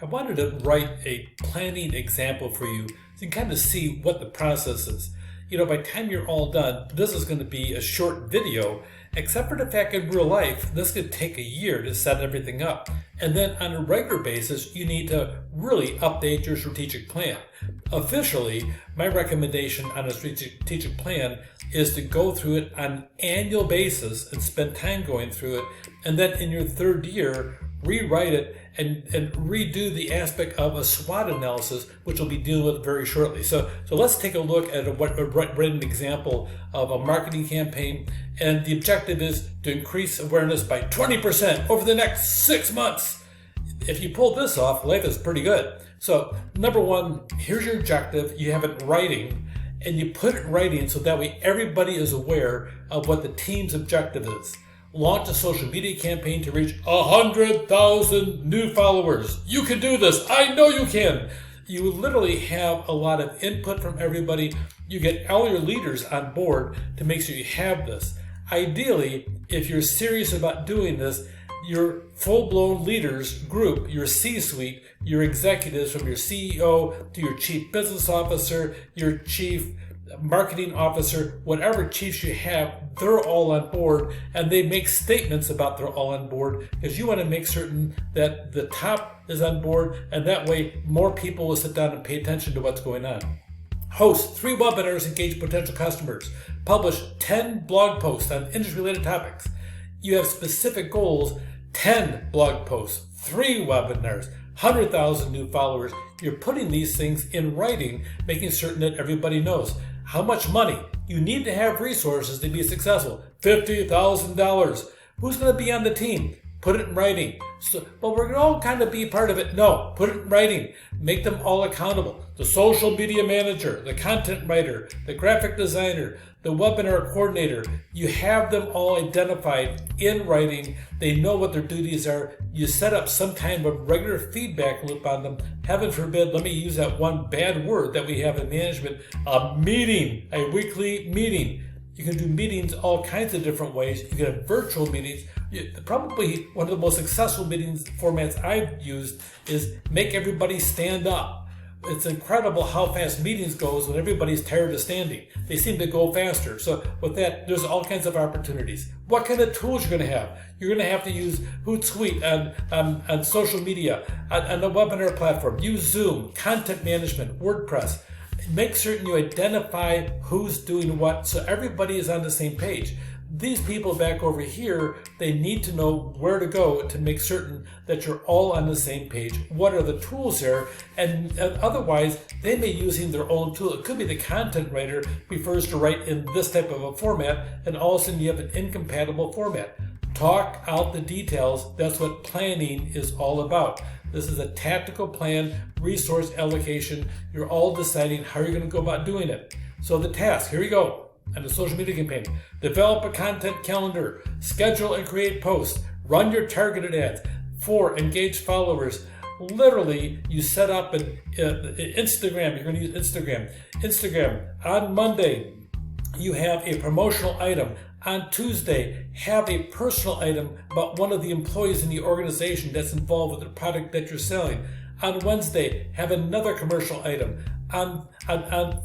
wanted to write a planning example for you so you can kind of see what the process is. By the time you're all done, this is going to be a short video, except for the fact in real life, this could take a year to set everything up. And then on a regular basis, you need to really update your strategic plan. Officially, my recommendation on a strategic plan is to go through it on an annual basis and spend time going through it. And then in your third year, rewrite it and redo the aspect of a SWOT analysis, which we'll be dealing with very shortly. So let's take a look at an example of a marketing campaign. And the objective is to increase awareness by 20% over the next 6 months. If you pull this off, life is pretty good. So number one, here's your objective. You have it in writing, and you put it in writing so that way everybody is aware of what the team's objective is. Launch a social media campaign to reach 100,000 new followers. You can do this. I know you can. You literally have a lot of input from everybody. You get all your leaders on board to make sure you have this. Ideally, if you're serious about doing this, your full-blown leaders group, your C-suite, your executives from your CEO to your chief business officer, your chief marketing officer, whatever chiefs you have, they're all on board, and they make statements about they're all on board because you want to make certain that the top is on board, and that way more people will sit down and pay attention to what's going on. Host 3 webinars, engage potential customers. Publish 10 blog posts on industry-related topics. You have specific goals, 10 blog posts, 3 webinars, 100,000 new followers. You're putting these things in writing, making certain that everybody knows. How much money? You need to have resources to be successful. $50,000. Who's going to be on the team? Put it in writing. So, well, we're going to all kind of be part of it. No, put it in writing. Make them all accountable. The social media manager, the content writer, the graphic designer, the webinar coordinator. You have them all identified in writing. They know what their duties are. You set up some kind of regular feedback loop on them. Heaven forbid, let me use that one bad word that we have in management, a meeting, a weekly meeting. You can do meetings all kinds of different ways. You can have virtual meetings. Probably one of the most successful meetings formats I've used is make everybody stand up. It's incredible how fast meetings goes when everybody's tired of standing. They seem to go faster. So with that, there's all kinds of opportunities. What kind of tools you're going to have? You're going to have to use Hootsuite on social media, on the webinar platform. Use Zoom, content management, WordPress. Make certain you identify who's doing what so everybody is on the same page. These people back over here, they need to know where to go to make certain that you're all on the same page. What are the tools there? And otherwise, they may be using their own tool. It could be the content writer prefers to write in this type of a format, and all of a sudden you have an incompatible format. Talk out the details. That's what planning is all about. This is a tactical plan, resource allocation. You're all deciding how you're going to go about doing it. So the task, here we go. And the social media campaign. Develop a content calendar. Schedule and create posts. Run your targeted ads. 4, engage followers. Literally, you set up an Instagram. You're going to use Instagram. Instagram. On Monday, you have a promotional item. On Tuesday, have a personal item about one of the employees in the organization that's involved with the product that you're selling. On Wednesday, have another commercial item. On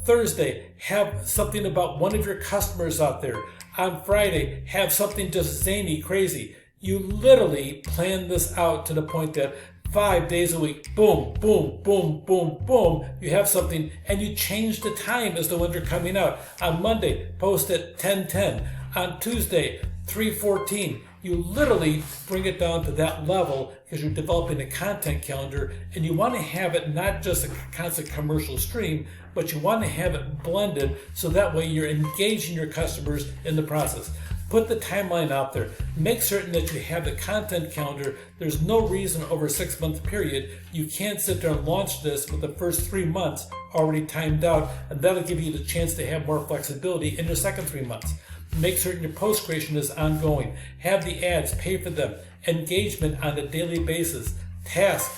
Thursday, have something about one of your customers out there. On Friday, have something just zany, crazy. You literally plan this out to the point that 5 days a week, boom, boom, boom, boom, boom, you have something, and you change the time as to when they're coming out. On Monday, post at 10:10. On Tuesday, 3:14. You literally bring it down to that level because you're developing a content calendar, and you want to have it not just a constant commercial stream, but you want to have it blended so that way you're engaging your customers in the process. Put the timeline out there. Make certain that you have the content calendar. There's no reason over a 6-month period you can't sit there and launch this with the first 3 months already timed out, and that'll give you the chance to have more flexibility in your second 3 months. Make certain your post creation is ongoing. Have the ads, pay for them. Engagement on a daily basis. Tasks.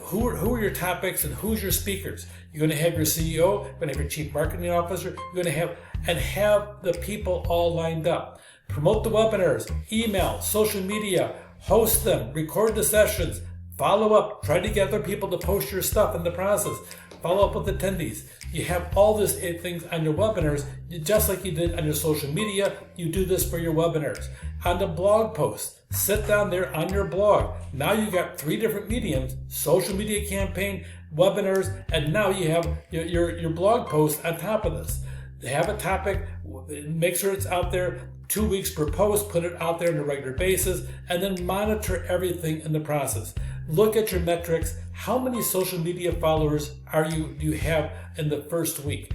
Who are your topics and who's your speakers? You're going to have your CEO, you're going to have your chief marketing officer, you're going to have the people all lined up. Promote the webinars, email, social media, host them, record the sessions, Follow up. Try to get other people to post your stuff in the process. Follow up with attendees. You have all these things on your webinars, just like you did on your social media. You do this for your webinars. On the blog post, sit down there on your blog. Now you got 3 different mediums: social media campaign, webinars, and now you have your blog post on top of this. Have a topic, make sure it's out there 2 weeks per post, put it out there on a regular basis, and then monitor everything in the process. Look at your metrics. How many social media followers do you have in the first week?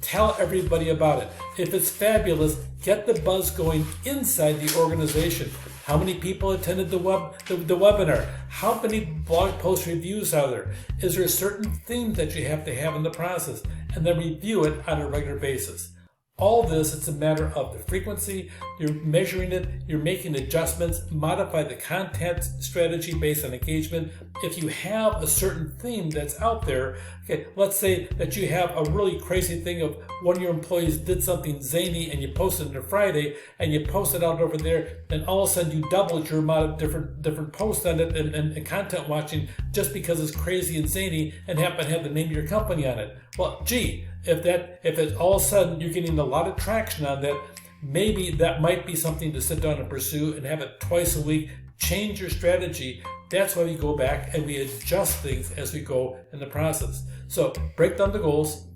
Tell everybody about it. If it's fabulous, get the buzz going inside the organization. How many people attended the webinar? How many blog post reviews are there? Is there a certain theme that you have to have in the process? And then review it on a regular basis. All this, it's a matter of the frequency. You're measuring it, you're making adjustments, modify the content strategy based on engagement. If you have a certain theme that's out there, okay, let's say that you have a really crazy thing of one of your employees did something zany and you posted it on a Friday and you post it out over there, then all of a sudden you doubled your amount of different posts on it and content watching just because it's crazy and zany and happen to have the name of your company on it. Well, gee, if it's all of a sudden you're getting a lot of traction on that, maybe that might be something to sit down and pursue and have it twice a week. Change your strategy. That's why we go back and we adjust things as we go in the process. So break down the goals.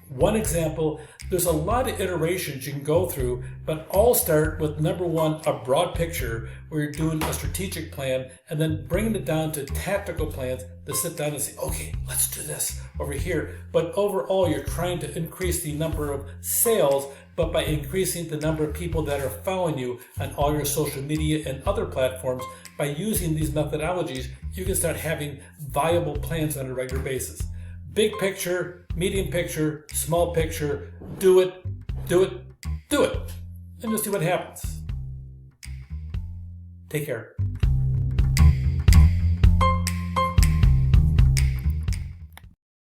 One example, there's a lot of iterations you can go through, but all start with number 1, a broad picture where you're doing a strategic plan, and then bringing it down to tactical plans to sit down and say, okay, let's do this over here. But overall, you're trying to increase the number of sales, but by increasing the number of people that are following you on all your social media and other platforms, by using these methodologies, you can start having viable plans on a regular basis. Big picture, medium picture, small picture, do it, and you'll see what happens. Take care.